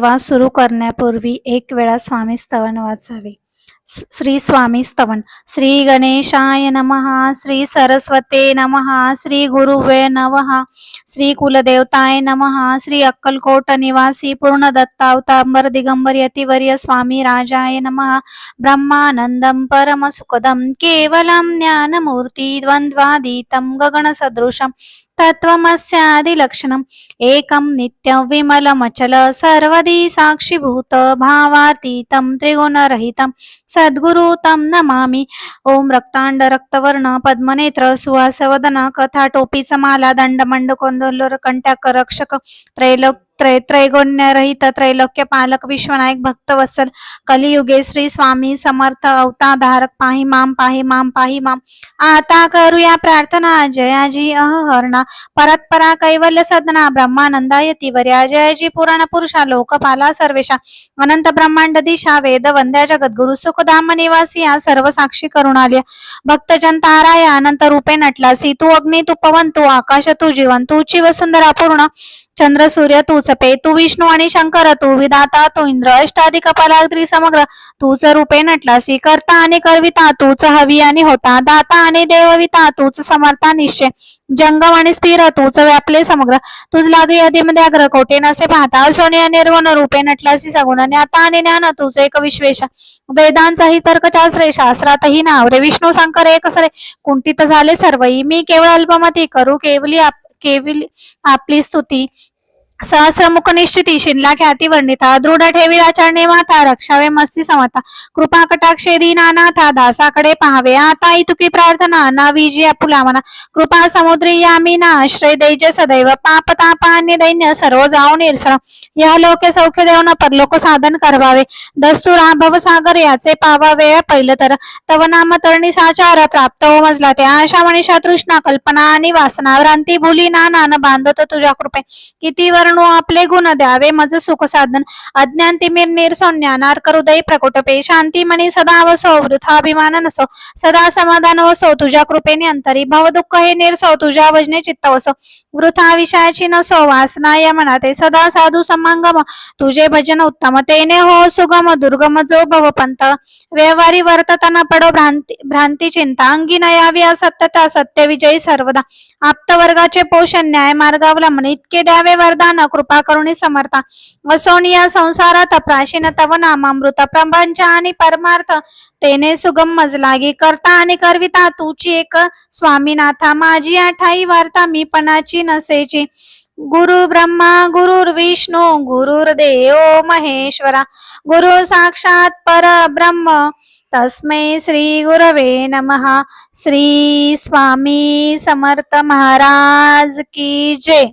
वा सुरू करण्यापूर्वी एक वेळा स्वामी स्तवन वाचावे. श्री स्वामी स्तवन. श्री गणेशाय नमः. श्री सरस्वते नमः. श्री गुरुवे नमः. श्री कुलदेवताय नमः. श्री अक्कलकोट निवासी पूर्ण दत्तावतांबर दिगंबर यतिवर्य स्वामी राजाय नमः. ब्रह्मानंदं परम सुखदं केवलं ज्ञानमूर्ति द्वंद्वातीतं गगनसदृशं तत्त्वमस्यादिलक्षणम् एकं नित्यं विमलमचल सर्वदी साक्षीभूत भावातीतं त्रिगुणरहितं सद्गुरु तं नमामि. ओम रक्तांड रक्तवर्ण पद्मनेत्र सुहासवदन कथा टोपीचा माला दंडमंड कोंदलोर कंट्याक रक्षक त्रैगुण्य रहित त्रैलोक्य पालक विश्वनायक भक्तवत्सल कलियुगे श्री स्वामी समर्थ अवताधारक पाही माम पाही माम पाही माम. आता करूया प्रार्थना. जयाजी अहरणा परत्परा कैवल्य सदना ब्रह्मानंदाय तिवर्या जयाजी पुराण पुरुषा लोकपाला सर्वेशा अनंत ब्रह्मांड दिशा वेद वंद्या जगद्गुरु सुखधाम निवासी या सर्व साक्षी करुणालय भक्तजन ताराया अनंत रूपे नटलासी तू अग्नी तू पवन तू आकाश तू जीवन तूची वसुंधरा पूर्ण चंद्र सूर्य तूच पे तू विष्णू आणि शंकर तू विधाता तू इंद्र अष्टाधिक कपालाद्री समग्र तूच रूपे नटलासी करता आणि करविता तूच हवी आणि होता दाता आणि देवविता तूच समर्था निश्चय जंगम आणि स्थिर तूच व्यापले समग्र तुझ लागे आधीमध्ये अग्र कोटे नसे पाहता सोनिया निर्गुण रूपे नटलासी सगुण ज्ञाता आणि ज्ञान तुझ एक विश्वेश वेदांचाही तर्कशास्त्रे शास्त्रातही नाव रे विष्णू शंकर एक सरे कुंठित झाले सर्वही मी केवळ अल्पमती करू केवली आपली स्तुती सहस्रमुख निश्चिती शिनला ख्याती वर्णिता दृढ ठेवी आचरणे माता रक्षावे मस्ती समता कृपा कटाक्षे दीनानाथा दासाकडे पाहावे आता इतुकी प्रार्थना ना विजया पुलावना कृपा समुद्री यामिना आश्रय दैज सदैव पाप तापान्य दैन्य सर्व जाऊन निरसळ या लोके सौख्य देऊन परलोक साधन करवावे दस्तूर भव सागर याचे पावावे पहिलं तर तव नाम तरणी साचार प्राप्त हो मजला ते आशा मनीषा तृष्णा कल्पना आणि वासना भ्रांती भुली नान बांधत तुझ्या कृपे किती वर्णू आपले गुण द्यावे मज सुख साधन अज्ञान तिमिर निर्सोन ज्ञानार्क हृदय प्रकोटपे शांती मनी सदा वसो वृथाभिमान नसो सदा समाधान वसो तुझ्या कृपेने अंतरी भव दुःख हे निर्सो तुझ्या वजने चित्त वसो वृथा विषयाची नसो वासना या मनाते सदा साधू समांगम तुझे भजन उत्तम तेने हो सुगम दुर्गम जो भवपंत व्यवहारी वर्तताना पडो भ्रांती चिंता अंगी नयावी असत्यता सत्य विजयी सर्वदा आप्त वर्गाचे पोषण न्याय मार्गावलंबन इतके द्यावे वरदान कृपा करुणी समर्था वसोनिया संसारात प्राचीन तव नामामृत प्रपंच आणि परमार्थ तेने सुगम मजलागी करता आणि करविता तुची एक स्वामीनाथा माझी आठाई वार्ता मी पणाची नसेची गुरु ब्रह्मा गुरुर्विष्णू गुरुर्देव महेश्वरा गुरु साक्षात परब्रह्म तस्मै श्री गुरवे नमः. श्री स्वामी समर्थ महाराज की जय.